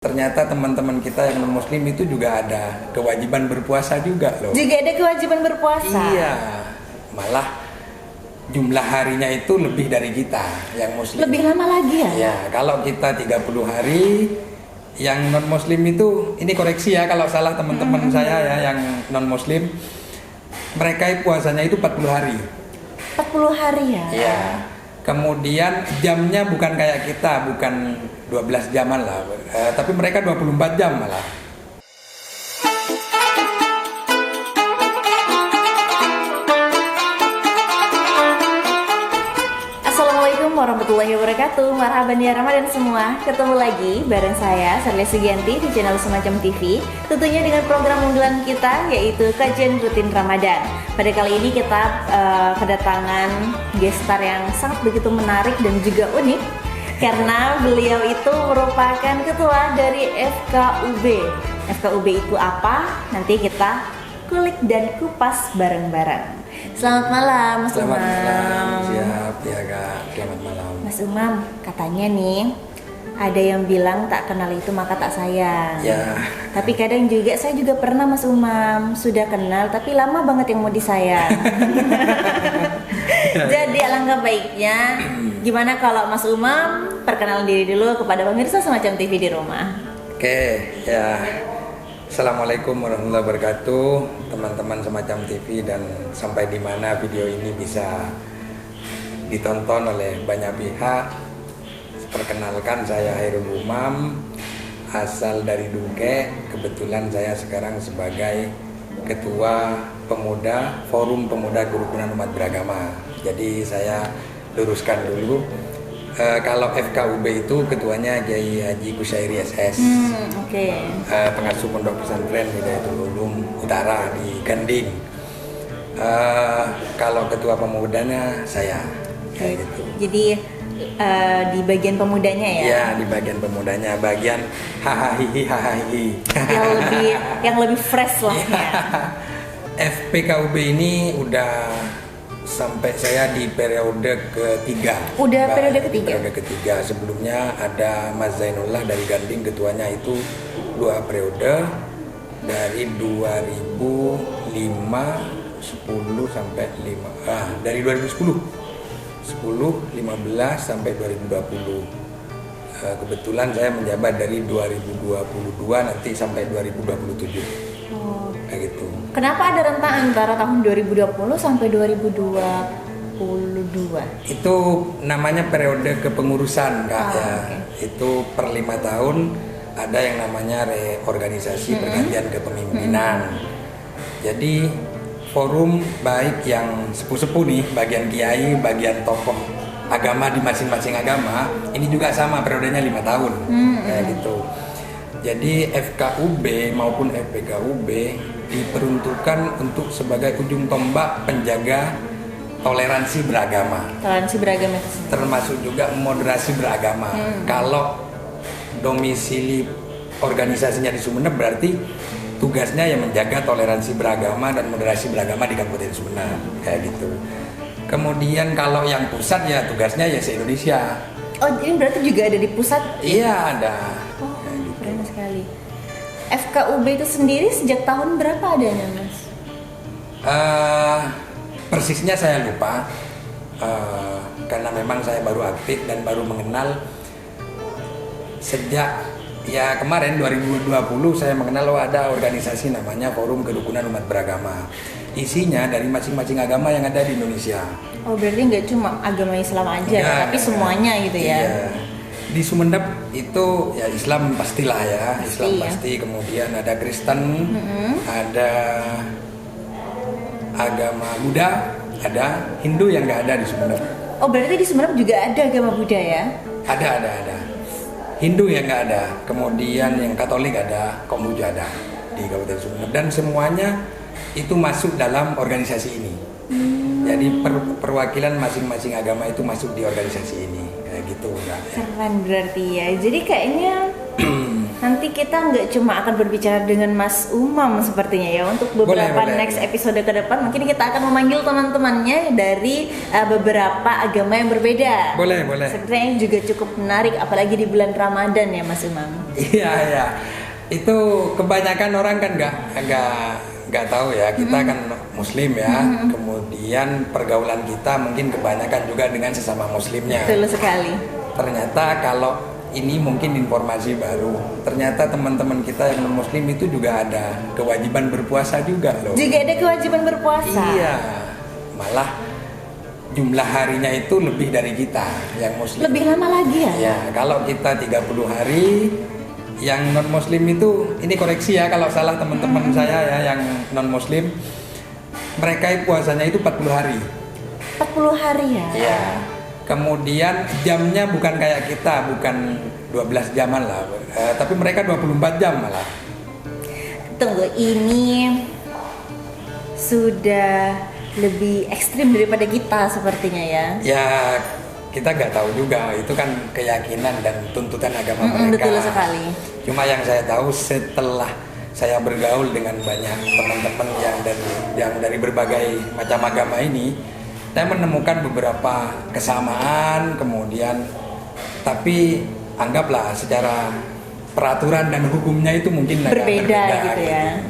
Ternyata teman-teman kita yang non-muslim itu juga ada kewajiban berpuasa juga loh. Juga ada kewajiban berpuasa? Iya, malah jumlah harinya itu lebih dari kita yang muslim. Lebih lama lagi ya? Ya, kalau kita 30 hari, yang non-muslim itu, ini koreksi ya kalau salah teman-teman saya ya yang non-muslim, mereka puasanya itu 40 hari. 40 hari ya? Iya. Kemudian jamnya bukan kayak kita, bukan 12 jaman lah, tapi mereka 24 jam malah. Assalamualaikum warahmatullahi wabarakatuh. Marhaban ya Ramadan semua. Ketemu lagi bareng saya Sarlia Sugianti di channel Semacam TV. Tentunya dengan program unggulan kita yaitu kajian rutin Ramadan. Pada kali ini kita kedatangan gestar yang sangat begitu menarik dan juga unik, karena beliau itu merupakan ketua dari FKUB. FKUB itu apa? Nanti kita kulik dan kupas bareng-bareng. Selamat malam Mas Umam. Selamat malam, siap ya Kak, selamat malam. Mas Umam, katanya nih ada yang bilang tak kenal itu maka tak sayang. Ya. Tapi kadang juga saya juga pernah Mas Umam sudah kenal tapi lama banget yang mau disayang. Jadi alangkah baiknya gimana kalau Mas Umam perkenalan diri dulu kepada pemirsa Semacam TV di rumah. Oke, ya. Assalamualaikum warahmatullahi wabarakatuh, teman-teman Semacam TV dan sampai di mana video ini bisa ditonton oleh banyak pihak. Perkenalkan, saya Hairul Umam, asal dari Duke. Kebetulan saya sekarang sebagai Ketua Pemuda Forum Pemuda Kerukunan Umat Beragama. Jadi saya luruskan dulu. Kalau FKUB itu ketuanya Kiai Haji Kusyairi SS. Oke. Pengasuh Pondok Pesantren Hidayatul Ulum Utara di Ganding. Kalau ketua pemudanya saya, kayak gitu. Jadi di bagian pemudanya ya? Ya, di bagian pemudanya, bagian hahaha. yang lebih fresh lah ya. FPKUB ini udah sampai saya di periode ketiga. Udah periode ketiga? Periode ketiga. Sebelumnya ada Mas Zainullah dari Ganding, ketuanya itu 2 periode dari 2005, 10 sampai 5. Dari 2010. 10, 15 sampai 2020. Kebetulan saya menjabat dari 2022 nanti sampai 2027. Oh. Kayak gitu. Kenapa ada rentang antara tahun 2020 sampai 2022? Itu namanya periode kepengurusan Kak ya. Okay. Itu per 5 tahun ada yang namanya reorganisasi pergantian kepemimpinan. Jadi forum baik yang sepuh-sepuh nih, bagian kiai, bagian tokoh agama di masing-masing agama, ini juga sama periodenya 5 tahun. Kayak gitu. Jadi FKUB maupun FPKUB diperuntukkan untuk sebagai ujung tombak penjaga toleransi beragama. Toleransi beragama itu sendiri. Termasuk juga moderasi beragama. Kalau domisili organisasinya di Sumeneb berarti tugasnya yang menjaga toleransi beragama dan moderasi beragama di Kabupaten Sumeneb, kayak gitu. Kemudian kalau yang pusat ya tugasnya ya se-Indonesia. Oh, ini berarti juga ada di pusat? Iya, ada. Oh, keren sekali. FKUB itu sendiri sejak tahun berapa adanya, Mas? Persisnya saya lupa, karena memang saya baru aktif dan baru mengenal sejak ya kemarin 2020 saya mengenal ada organisasi namanya Forum Kerukunan Umat Beragama. Isinya dari masing-masing agama yang ada di Indonesia. Oh, berarti nggak cuma agama Islam aja, tapi semuanya gitu ya? Iya. Di Sumeneb itu ya Islam pastilah ya, Islam ya. pasti. Kemudian ada Kristen, ada agama Buddha, ada Hindu yang nggak ada di Sumeneb. Oh, berarti di Sumeneb juga ada agama Buddha ya? Ada. Hindu yang nggak ada, kemudian yang Katolik ada, Konghucu ada di Kabupaten Sumeneb, dan semuanya itu masuk dalam organisasi ini. Jadi perwakilan masing-masing agama itu masuk di organisasi ini, kayak gitu. Keren berarti ya. Jadi kayaknya nanti nanti kita nggak cuma akan berbicara dengan Mas Umam sepertinya ya. Untuk beberapa Boleh. next episode ke depan mungkin kita akan memanggil teman-temannya dari beberapa agama yang berbeda. Boleh. Sebenarnya juga cukup menarik apalagi di bulan Ramadan ya Mas Umam. Iya. Itu kebanyakan orang kan nggak tahu ya, kita kan Muslim ya. Kemudian pergaulan kita mungkin kebanyakan juga dengan sesama Muslimnya. Betul sekali. Ternyata kalau ini mungkin informasi baru. Ternyata teman-teman kita yang non Muslim itu juga ada kewajiban berpuasa juga loh. Juga ada kewajiban berpuasa. Iya. Malah jumlah harinya itu lebih dari kita yang Muslim. Lebih lama lagi ya? Ya, kalau kita 30 hari, yang non Muslim itu, ini koreksi ya kalau salah teman-teman saya ya yang non Muslim, mereka puasanya itu 40 hari. 40 hari ya? Iya. Kemudian jamnya bukan kayak kita, bukan 12 jaman lah, tapi mereka 24 jam malah. Tunggu, ini sudah lebih ekstrim daripada kita sepertinya ya? Ya, kita nggak tahu juga, itu kan keyakinan dan tuntutan agama mereka. Betul sekali. Cuma yang saya tahu setelah saya bergaul dengan banyak teman-teman yang dari berbagai macam agama ini, saya menemukan beberapa kesamaan, kemudian tapi anggaplah secara peraturan dan hukumnya itu mungkin agak berbeda gitu ya.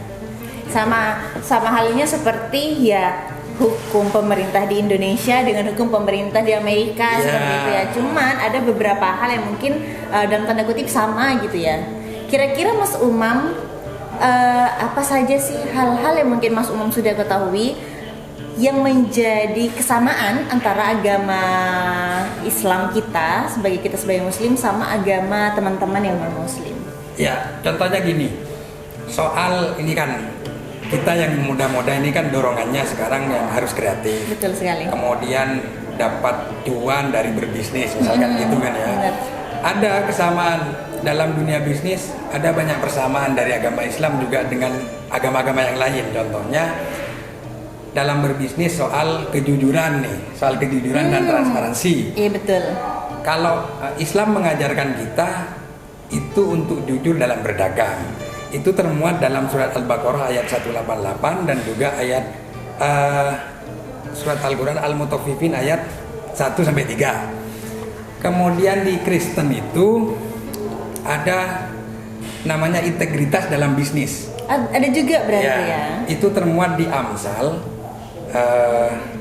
Sama halnya seperti ya hukum pemerintah di Indonesia dengan hukum pemerintah di Amerika seperti itu ya. Cuman ada beberapa hal yang mungkin dalam tanda kutip sama gitu ya. Kira-kira Mas Umam apa saja sih hal-hal yang mungkin Mas Umam sudah ketahui yang menjadi kesamaan antara agama Islam kita sebagai Muslim sama agama teman-teman yang non Muslim? Ya, contohnya gini, soal ini kan kita yang muda-muda ini kan dorongannya sekarang yang harus kreatif. Betul sekali. Kemudian dapat cuan dari berbisnis, misalkan gitu kan ya. Benar. Ada kesamaan dalam dunia bisnis, ada banyak persamaan dari agama Islam juga dengan agama-agama yang lain. Contohnya dalam berbisnis soal kejujuran nih, soal kejujuran dan transparansi. Iya betul. Kalau Islam mengajarkan kita itu untuk jujur dalam berdagang. Itu termuat dalam surat Al-Baqarah ayat 188 dan juga ayat surat Al-Quran Al-Mutaffifin ayat 1-3. Kemudian di Kristen itu ada namanya integritas dalam bisnis. Ada juga berarti ya. Itu termuat di Amsal,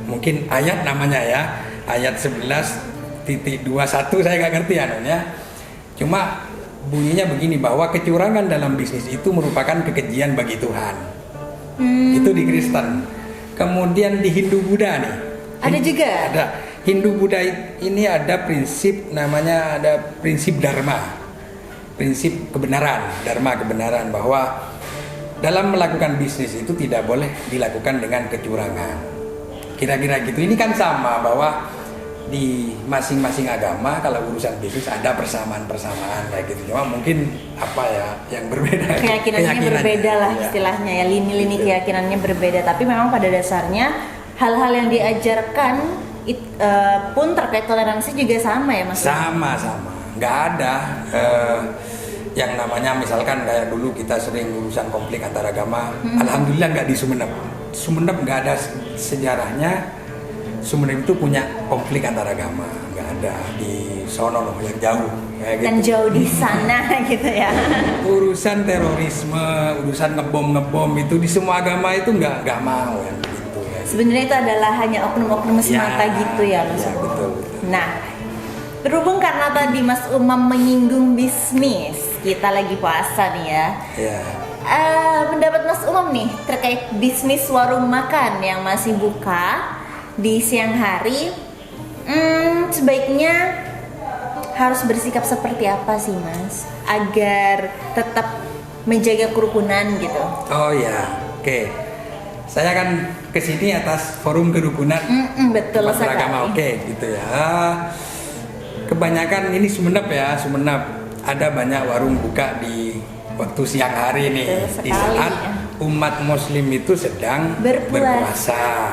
mungkin ayat namanya ya, ayat 11.21, saya nggak ngerti anunya. Cuma bunyinya begini, bahwa kecurangan dalam bisnis itu merupakan kekejian bagi Tuhan. Itu di Kristen. Kemudian di Hindu Buddha nih. Ada juga. Ada. Hindu Buddha ini ada prinsip namanya, ada prinsip dharma. Prinsip kebenaran, dharma kebenaran, bahwa dalam melakukan bisnis itu tidak boleh dilakukan dengan kecurangan. Kira-kira gitu. Ini kan sama, bahwa di masing-masing agama kalau urusan bisnis ada persamaan-persamaan kayak gitu. Cuma mungkin apa ya yang berbeda. Keyakinannya berbeda lah ya. Istilahnya ya, lini-lini keyakinannya berbeda. Tapi memang pada dasarnya hal-hal yang diajarkan pun terkait toleransi juga sama ya Mas? Sama. Nggak ada yang namanya misalkan kayak dulu kita sering urusan konflik antar agama. Alhamdulillah nggak di Sumeneb. Sumeneb nggak ada sejarahnya. Sumeneb itu punya konflik antar agama, nggak ada di sono loh, yang jauh kayak Dan gitu. jauh di sana gitu ya. Urusan terorisme, urusan ngebom itu di semua agama itu nggak mau yang gitu ya. Sebenarnya itu adalah hanya oknum-oknum semata gitu ya Mas. Ya, betul. Nah, berhubung karena tadi Mas Umam menyinggung bisnis, kita lagi puasa nih ya. Ya. Pendapat Mas Umam nih terkait bisnis warung makan yang masih buka di siang hari, sebaiknya harus bersikap seperti apa sih Mas agar tetap menjaga kerukunan gitu? Oh ya, oke. Saya kan kesini atas forum kerukunan Betul umat sekali. beragama, oke gitu ya. Kebanyakan ini Sumeneb ya, Sumeneb ada banyak warung buka di waktu siang hari nih. Betul Di sekali, saat ya. umat muslim itu sedang berpuasa.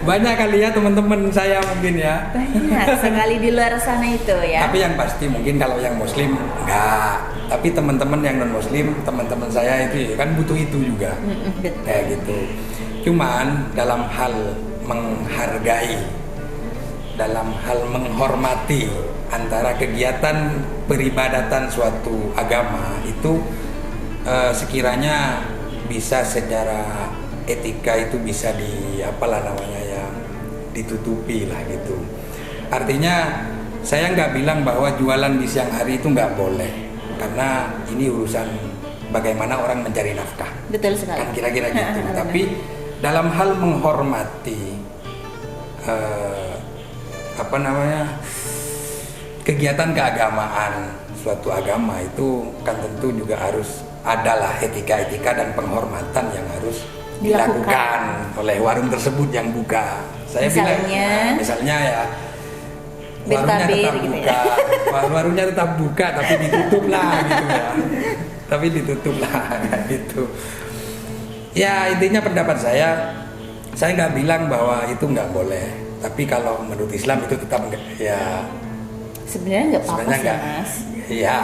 Banyak kali ya teman-teman saya mungkin ya. Banyak sekali di luar sana itu ya. Tapi yang pasti mungkin kalau yang muslim enggak. Tapi teman-teman yang non muslim, teman-teman saya itu kan butuh itu juga. Betul. Kayak gitu. Cuman dalam hal menghargai, dalam hal menghormati antara kegiatan peribadatan suatu agama itu sekiranya bisa secara etika itu bisa ditutupi lah gitu. Artinya saya nggak bilang bahwa jualan di siang hari itu nggak boleh, karena ini urusan bagaimana orang mencari nafkah. Betul sekali. Kan kira-kira gitu. Tapi dalam hal menghormati kegiatan keagamaan suatu agama itu kan tentu juga harus adalah etika-etika dan penghormatan yang harus dilakukan oleh warung tersebut yang buka. Saya misalnya ya warungnya tetap gitu buka, ya. Warungnya tetap buka tapi ditutup lah gitu ya. Tapi ditutup lah gitu. Ya intinya pendapat saya nggak bilang bahwa itu nggak boleh. Tapi kalau menurut Islam itu tetap ya. Sebenarnya nggak apa-apa sih Mas. Iya.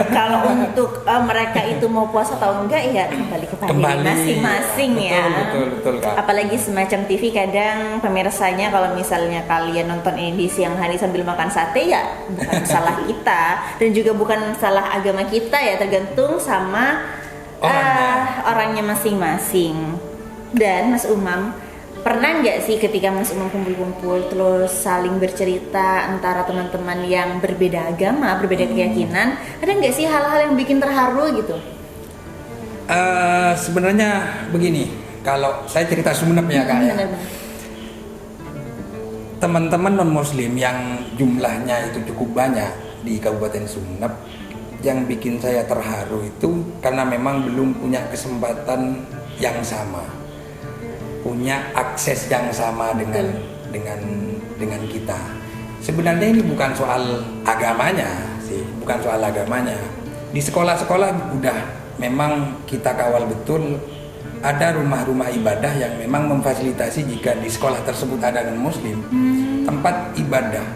Kalau untuk mereka itu mau puasa atau enggak ya kembali kepada masing-masing ya. Betul Kak. Apalagi semacam TV kadang pemirsanya kalau misalnya kalian nonton ini di siang hari sambil makan sate ya bukan salah kita dan juga bukan salah agama kita ya, tergantung sama orangnya masing-masing. Dan Mas Umam, pernah nggak sih ketika Mas Umam kumpul-kumpul terus saling bercerita antara teman-teman yang berbeda agama, berbeda keyakinan, ada nggak sih hal-hal yang bikin terharu gitu? Sebenarnya begini, kalau saya cerita Sumenep ya Kak ya. Teman-teman non-muslim yang jumlahnya itu cukup banyak di Kabupaten Sumenep, yang bikin saya terharu itu karena memang belum punya kesempatan yang sama, punya akses yang sama dengan kita. Sebenarnya ini bukan soal agamanya sih, bukan soal agamanya. Di sekolah-sekolah udah memang kita kawal betul, ada rumah-rumah ibadah yang memang memfasilitasi jika di sekolah tersebut ada non-muslim, tempat ibadah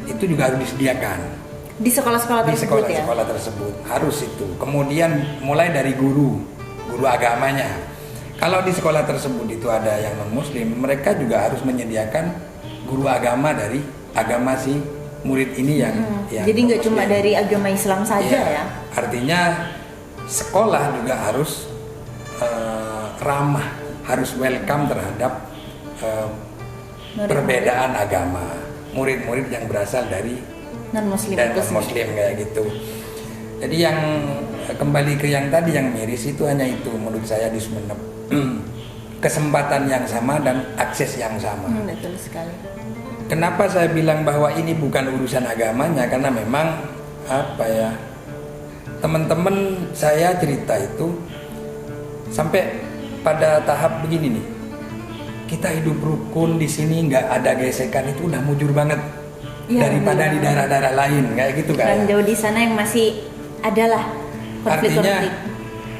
itu juga harus disediakan. Di sekolah-sekolah tersebut ya? Di sekolah tersebut harus itu. Kemudian mulai dari guru agamanya. Kalau di sekolah tersebut itu ada yang non-muslim, mereka juga harus menyediakan guru agama dari agama si murid ini yang jadi nggak cuma dari agama Islam saja ya. Artinya sekolah juga harus ramah, harus welcome terhadap perbedaan agama, murid-murid yang berasal dari non-muslim dan non-muslim kayak gitu. Jadi yang kembali ke yang tadi yang miris itu hanya itu menurut saya di Sumenep. Kesempatan yang sama dan akses yang sama. Betul sekali. Kenapa saya bilang bahwa ini bukan urusan agamanya? Karena memang teman-teman saya cerita itu sampai pada tahap begini nih. Kita hidup rukun di sini, nggak ada gesekan, itu udah mujur banget ya, daripada di daerah-daerah lain kayak gitu kan. Dan jauh di sana yang masih adalah konflik-konflik. Artinya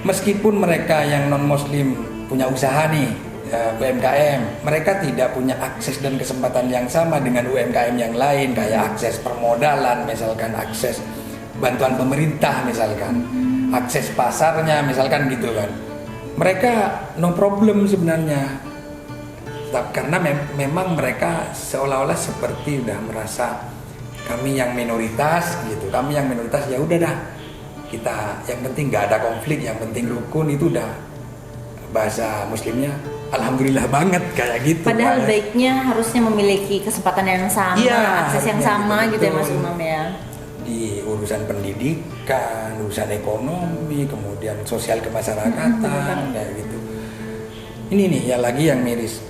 meskipun mereka yang non-muslim punya usaha nih, UMKM, mereka tidak punya akses dan kesempatan yang sama dengan UMKM yang lain, kayak akses permodalan, misalkan akses bantuan pemerintah, misalkan akses pasarnya, misalkan gitu kan. Mereka no problem sebenarnya, karena memang mereka seolah-olah seperti udah merasa kami yang minoritas gitu, kami yang minoritas ya udah dah, kita yang penting nggak ada konflik, yang penting rukun, itu udah bahasa muslimnya alhamdulillah banget kayak gitu. Padahal baiknya harusnya memiliki kesempatan yang sama, akses yang sama gitu ya Mas Umam ya. Di urusan pendidikan, urusan ekonomi, kemudian sosial kemasyarakatan kayak gitu. Ini nih ya lagi yang miris.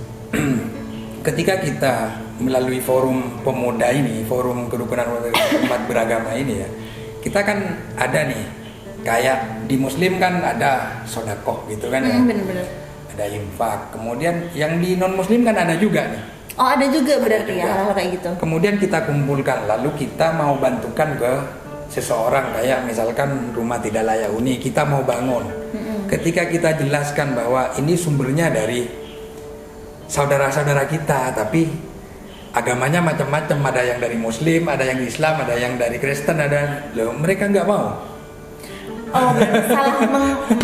Ketika kita melalui forum pemuda ini, forum kerukunan umat beragama ini ya, kita kan ada nih, kayak di muslim kan ada sodakoh gitu kan ya, bener-bener. Ada infak, kemudian yang di non muslim kan ada juga nih. Oh ada juga berarti ya hal-hal kayak gitu. Kemudian kita kumpulkan, lalu kita mau bantukan ke seseorang, kayak misalkan rumah tidak layak huni kita mau bangun. Ketika kita jelaskan bahwa ini sumbernya dari saudara-saudara kita, tapi agamanya macam-macam, ada yang dari Muslim, ada yang Islam, ada yang dari Kristen, mereka nggak mau. Oh, salah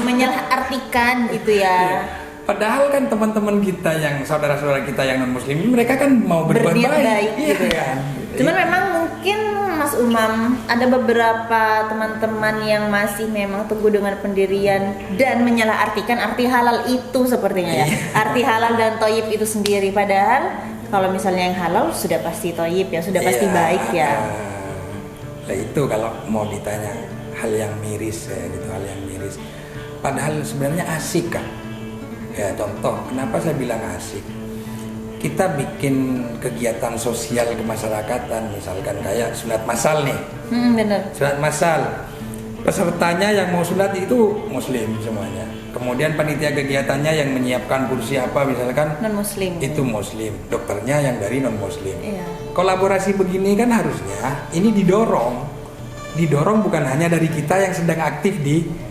menyalahartikan gitu ya. Padahal kan teman-teman kita yang saudara-saudara kita yang non Muslim, mereka kan mau berbuat baik gitu ya. Cuman memang mungkin Mas Umam ada beberapa teman-teman yang masih memang teguh dengan pendirian dan menyalahartikan arti halal itu sepertinya ya. Arti halal dan thayyib itu sendiri, padahal kalau misalnya yang halal sudah pasti thayyib ya, sudah pasti baik ya. Nah itu kalau mau ditanya hal yang miris ya gitu, hal yang miris. Padahal sebenarnya asik kan. Ya contoh, kenapa saya bilang asik? Kita bikin kegiatan sosial kemasyarakatan, misalkan kayak sunat massal nih. Bener. Sunat massal. Pesertanya yang mau sunat itu Muslim semuanya. Kemudian panitia kegiatannya yang menyiapkan kursi apa misalkan non-Muslim. Itu Muslim. Dokternya yang dari non-Muslim. Iya. Kolaborasi begini kan harusnya ini didorong bukan hanya dari kita yang sedang aktif di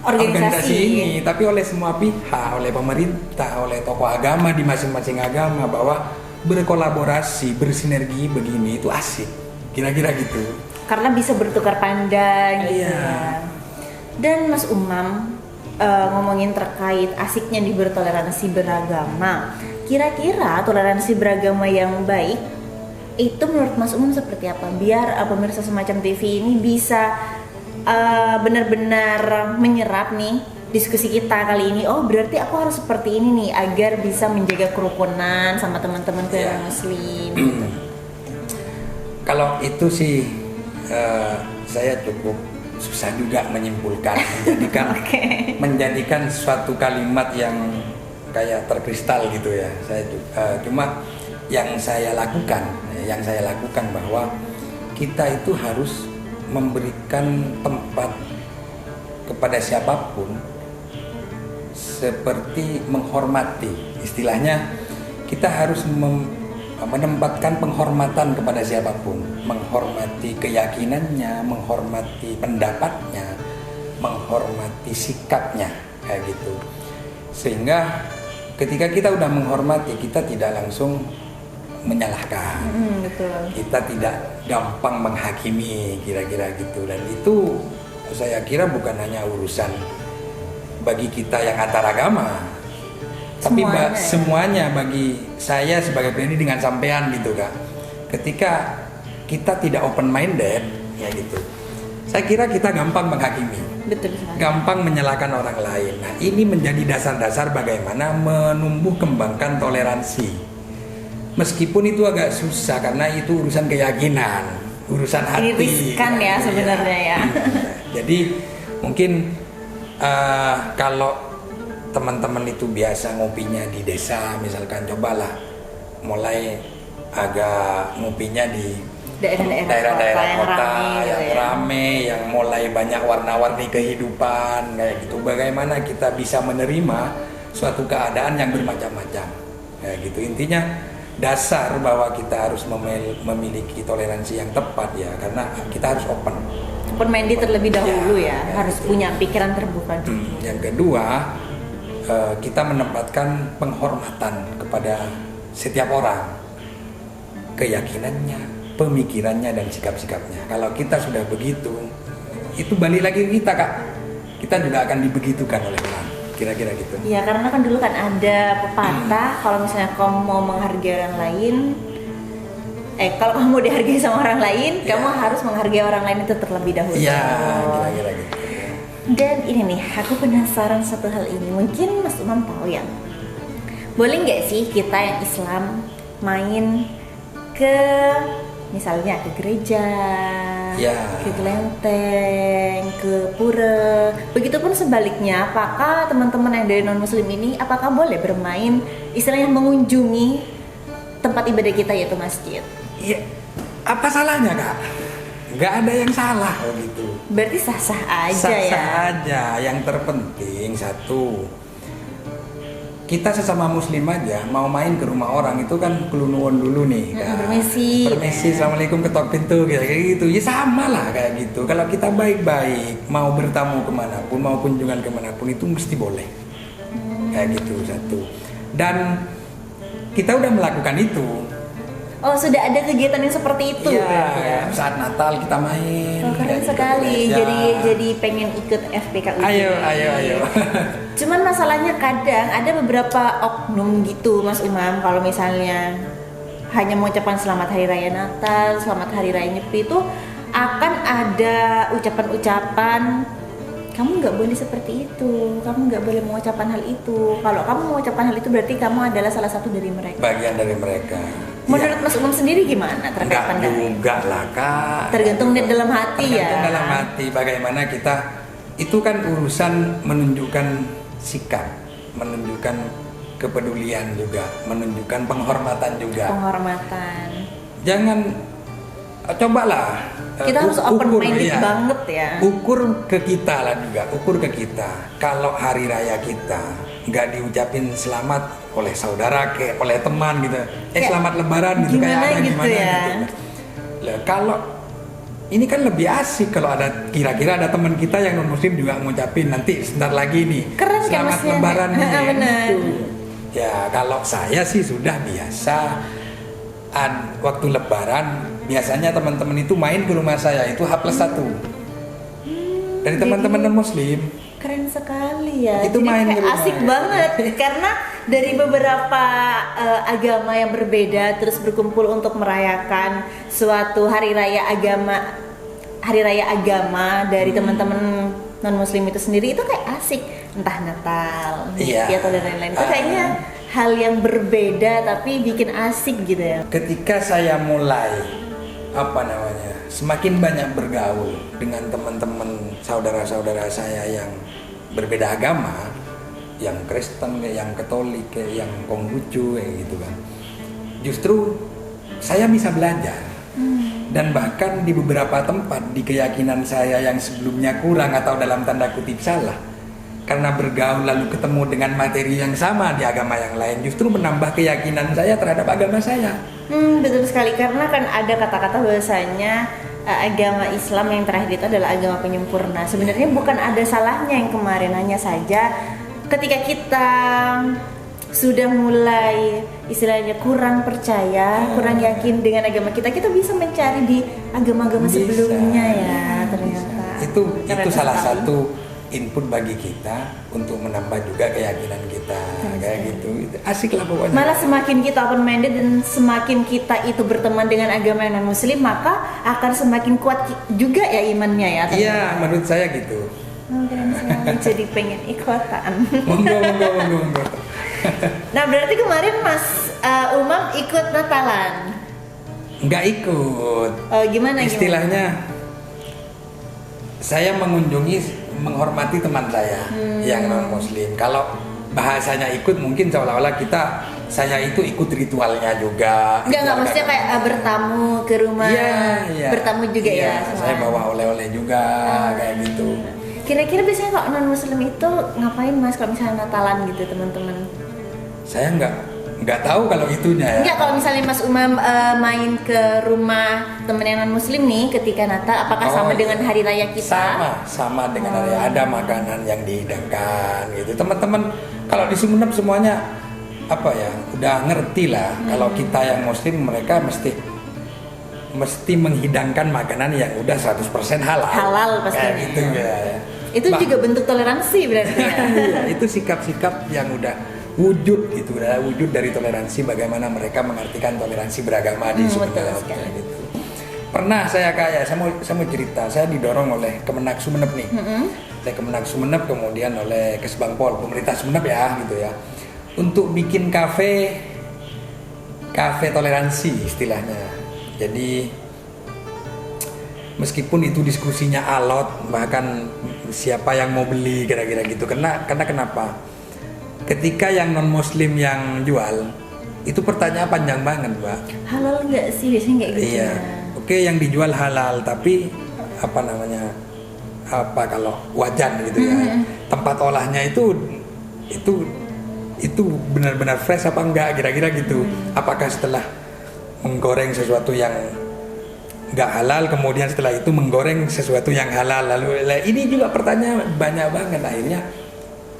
organisasi ini, tapi oleh semua pihak, oleh pemerintah, oleh tokoh agama di masing-masing agama, bahwa berkolaborasi, bersinergi begini itu asik, kira-kira gitu. Karena bisa bertukar pandang gitu ya. Dan Mas Umam, ngomongin terkait asiknya di bertoleransi beragama, kira-kira toleransi beragama yang baik itu menurut Mas Umam seperti apa? Biar pemirsa Semacam TV ini bisa benar-benar menyerap nih diskusi kita kali ini. Oh berarti aku harus seperti ini nih agar bisa menjaga kerukunan sama teman-teman yang Muslim gitu. Kalau itu sih saya cukup susah juga menyimpulkan, menjadikan suatu kalimat yang kayak terkristal gitu ya. Saya cuma yang saya lakukan bahwa kita itu harus memberikan tempat kepada siapapun seperti menghormati. Istilahnya kita harus menempatkan penghormatan kepada siapapun, menghormati keyakinannya, menghormati pendapatnya, menghormati sikapnya, kayak gitu. Sehingga ketika kita udah menghormati, kita tidak langsung menyalahkan, betul. Kita tidak gampang menghakimi, kira-kira gitu. Dan itu saya kira bukan hanya urusan bagi kita yang antar agama, tapi semuanya bagi saya sebagai pribadi dengan sampean gitu Kak. Ketika kita tidak open minded ya gitu, saya kira kita gampang menghakimi, betul, gampang menyalahkan orang lain. Nah ini menjadi dasar-dasar bagaimana menumbuh kembangkan toleransi. Meskipun itu agak susah karena itu urusan keyakinan, urusan hati. Ini riskan ya sebenarnya ya. Jadi mungkin kalau teman-teman itu biasa ngopinya di desa, misalkan cobalah mulai agak ngopinya di daerah-daerah kota yang rame, yang mulai banyak warna-warni kehidupan kayak gitu. Bagaimana kita bisa menerima suatu keadaan yang bermacam-macam, kayak gitu. Intinya dasar bahwa kita harus memiliki toleransi yang tepat ya, karena kita harus open minded terlebih dahulu ya harus gitu. Punya pikiran terbuka dulu. Yang kedua, kita menempatkan penghormatan kepada setiap orang, keyakinannya, pemikirannya dan sikap-sikapnya. Kalau kita sudah begitu, itu balik lagi ke kita Kak, kita juga akan dibegitukan oleh orang. Kira-kira gitu. Ya karena kan dulu kan ada pepatah kalau misalnya kamu mau menghargai orang lain, kalau kamu mau dihargai sama orang lain, kamu harus menghargai orang lain itu terlebih dahulu. Iya, kira-kira gitu. Dan ini nih, aku penasaran satu hal ini. Mungkin Mas Umam tahu ya. Boleh nggak sih kita yang Islam main ke misalnya ke gereja, ke kelenteng, ke pura. Begitupun sebaliknya, apakah teman-teman yang dari non-Muslim ini, apakah boleh bermain istilahnya mengunjungi tempat ibadah kita yaitu masjid? Iya, apa salahnya Kak? Nggak ada yang salah gitu. Berarti sah-sah aja ya? Sah-sah aja, yang terpenting satu, kita sesama muslim aja mau main ke rumah orang itu kan kulunuwun dulu nih kan. Permisi, assalamualaikum, ketok pintu kayak gitu. Ya sama lah kayak gitu. Kalau kita baik-baik mau bertamu kemanapun, mau kunjungan kemanapun itu mesti boleh. Kayak gitu satu. Dan kita udah melakukan itu. Oh, sudah ada kegiatan yang seperti itu ya? Saat Natal kita main. Oh, keren sekali. Gitu, jadi pengen ikut FPKUJ. Ayo. Cuman masalahnya kadang ada beberapa oknum gitu, Mas Umam, kalau misalnya hanya mengucapkan selamat hari raya Natal, selamat hari raya Nyepi itu akan ada ucapan-ucapan kamu nggak boleh seperti itu, kamu nggak boleh mengucapkan hal itu. Kalau kamu mengucapkan hal itu berarti kamu adalah salah satu dari mereka. Bagian dari mereka. Menurut Mas Umam sendiri gimana terkait pandangan? Enggak lah Kak. Tergantung dalam hati ya. Tergantung dalam hati. Bagaimana kita itu kan urusan menunjukkan sikap, menunjukkan kepedulian juga, menunjukkan penghormatan juga. Penghormatan. Jangan cobalah. Kita harus open minded banget ya. Ukur ke kita lah juga, ukur ke kita. Kalau hari raya kita nggak diucapin selamat oleh saudara, kayak oleh teman gitu, selamat lebaran gitu, kayak ada gitu gimana ya. gitu. Lah, kalau ini kan lebih asik kalau ada kira-kira ada teman kita yang non muslim juga ngucapin nanti sebentar lagi nih. Keren selamat kan, lebaran nih. Benar. Gitu. Ya kalau saya sih sudah biasa. Waktu lebaran biasanya teman-teman itu main ke rumah saya itu H+1 dari teman-teman non muslim. Keren sekali ya. Itu jadi main kayak asik banget karena dari beberapa agama yang berbeda terus berkumpul untuk merayakan suatu hari raya agama dari teman-teman non muslim itu sendiri, itu kayak asik, entah Natal, atau dan lain-lain. Itu kayaknya hal yang berbeda tapi bikin asik gitu ya. Ketika saya mulai semakin banyak bergaul dengan teman-teman saudara-saudara saya yang berbeda agama, yang Kristen, yang Katolik, yang Konghucu gitu kan. Justru saya bisa belajar. Dan bahkan di beberapa tempat di keyakinan saya yang sebelumnya kurang atau dalam tanda kutip salah, karena bergaul lalu ketemu dengan materi yang sama di agama yang lain, justru menambah keyakinan saya terhadap agama saya. Betul sekali, karena kan ada kata-kata bahwasanya agama Islam yang terakhir itu adalah agama penyempurna. Sebenarnya bukan ada salahnya yang kemarin, hanya saja ketika kita sudah mulai istilahnya kurang percaya, kurang yakin dengan agama kita bisa mencari di agama-agama sebelumnya ya ternyata. Itu salah satu input bagi kita untuk menambah juga keyakinan kita. Kayak gitu. Asik lah pokoknya. Malah semakin kita open minded dan semakin kita itu berteman dengan agama yang non muslim, maka akan semakin kuat juga ya imannya ya. Iya, menurut saya gitu. Keren sekali, jadi pengen ikutan. Monggo. Nah berarti kemarin Mas Umam ikut Natalan? Nggak ikut. Gimana? Istilahnya saya menghormati teman saya yang non muslim. Kalau bahasanya ikut mungkin seolah-olah saya itu ikut ritualnya juga. Enggak maksudnya kayak bertamu ke rumah. Iya. Bertamu juga ya. Saya bawa oleh-oleh juga kayak gitu. Kira-kira biasanya kalau non muslim itu ngapain Mas kalau misalnya Natalan gitu teman-teman? Saya nggak tahu kalau itunya ya. Enggak, kalau misalnya Mas Umam main ke rumah teman yang non muslim nih ketika Natal, apakah sama dengan hari raya kita? Sama dengan hari raya. Ada makanan yang dihidangkan gitu. Teman-teman kalau di Sumeneb semuanya udah ngerti lah. Kalau kita yang muslim, mereka mesti menghidangkan makanan yang udah 100% halal. Halal pastinya. Kayak gitu ya. Itu juga bentuk toleransi berarti ya. Iya, itu sikap-sikap yang udah wujud dari toleransi, bagaimana mereka mengartikan toleransi beragama di Sumeneb gitu. Pernah saya mau cerita, saya didorong oleh Kemenak Sumeneb nih. Oleh Kemenak Sumeneb, kemudian oleh Kesbangpol, pemerintah Sumeneb ya gitu ya. Untuk bikin kafe toleransi istilahnya. Jadi meskipun itu diskusinya alot, bahkan siapa yang mau beli kira-kira gitu. Karena kenapa? Ketika yang non muslim yang jual, itu pertanyaan panjang banget, Mbak. Halal nggak sih biasanya kayak gitu? Iya. Oke, yang dijual halal, tapi kalau wajan gitu ya. Tempat olahnya itu itu benar-benar fresh apa enggak, kira-kira gitu. Apakah setelah menggoreng sesuatu yang nggak halal, kemudian setelah itu menggoreng sesuatu yang halal, lalu ini juga pertanyaan banyak banget. Akhirnya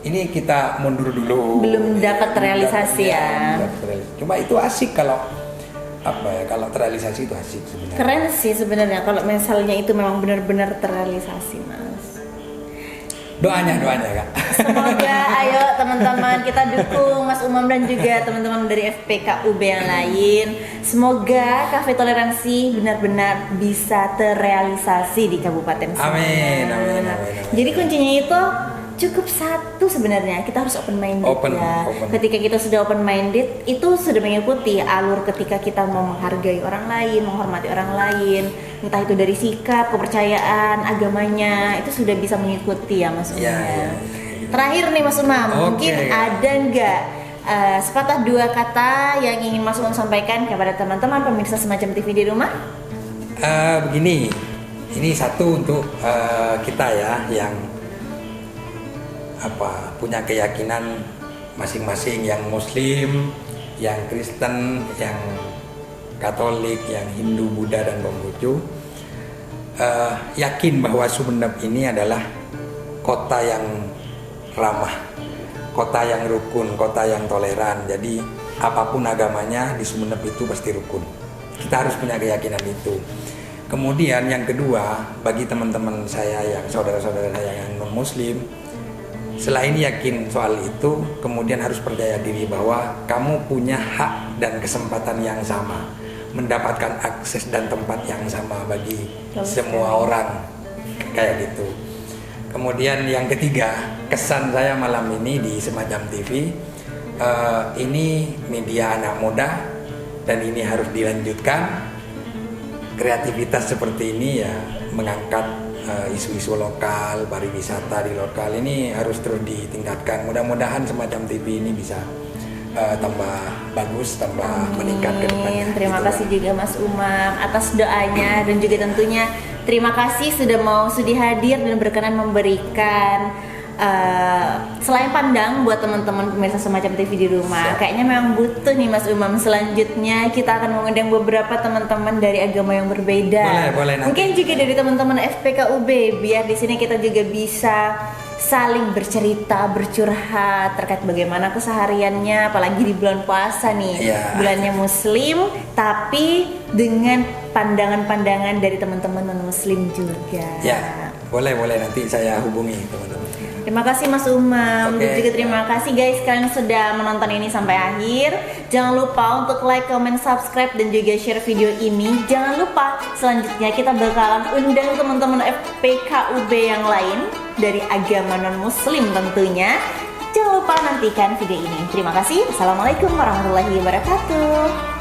ini kita mundur dulu, belum dapat terrealisasi ya. Cuma itu asik kalau kalau terrealisasi itu asik sebenarnya. Keren sih sebenarnya kalau misalnya itu memang benar-benar terrealisasi, Mas. Doanya Kak. Semoga ayo teman-teman kita dukung Mas Umam dan juga teman-teman dari FPKUB yang lain. Semoga Cafe Toleransi benar-benar bisa terrealisasi di Kabupaten Semarang. Amin. Jadi kuncinya itu cukup satu sebenarnya, kita harus open minded ya. Ketika kita sudah open minded, itu sudah mengikuti alur ketika kita mau menghargai orang lain, menghormati orang lain, entah itu dari sikap, kepercayaan, agamanya, itu sudah bisa mengikuti ya Mas Umam. Ya. Terakhir nih Mas Umam, mungkin ada nggak sepatah dua kata yang ingin Mas Umam sampaikan kepada teman-teman pemirsa Semacam TV di rumah? Begini, ini satu untuk kita ya yang punya keyakinan masing-masing, yang Muslim, yang Kristen, yang Katolik, yang Hindu, Buddha dan Konghucu, yakin bahwa Sumeneb ini adalah kota yang ramah, kota yang rukun, kota yang toleran. Jadi apapun agamanya di Sumeneb itu pasti rukun. Kita harus punya keyakinan itu. Kemudian yang kedua, bagi teman-teman saya yang saudara-saudara saya yang non Muslim, selain yakin soal itu, kemudian harus percaya diri bahwa kamu punya hak dan kesempatan yang sama, mendapatkan akses dan tempat yang sama bagi semua orang, kayak gitu. Kemudian yang ketiga, kesan saya malam ini di Semacam TV, ini media anak muda dan ini harus dilanjutkan. Kreativitas seperti ini ya, mengangkat isu-isu lokal, pariwisata di lokal ini harus terus ditingkatkan. Mudah-mudahan Semacam TV ini bisa tambah bagus, tambah meningkat ke depannya. Terima kasih juga Mas Umam atas doanya, dan juga tentunya terima kasih sudah mau sudi hadir dan berkenan memberikan selain pandang buat teman-teman pemirsa Semacam TV di rumah. Kayaknya memang butuh nih Mas Umam, selanjutnya kita akan mengundang beberapa teman-teman dari agama yang berbeda. Boleh nanti. Mungkin juga dari teman-teman FPKUB, biar di sini kita juga bisa saling bercerita, bercurhat terkait bagaimana kesehariannya, apalagi di bulan puasa nih. Bulannya Muslim, tapi dengan pandangan-pandangan dari teman-teman non Muslim juga. Ya, boleh nanti saya hubungi teman-teman. Terima kasih Mas Umam, dan juga terima kasih guys kalian sudah menonton ini sampai akhir. Jangan lupa untuk like, comment, subscribe, dan juga share video ini. Jangan lupa selanjutnya kita bakalan undang teman-teman FPKUB yang lain dari agama non Muslim tentunya. Jangan lupa nantikan video ini. Terima kasih. Assalamualaikum warahmatullahi wabarakatuh.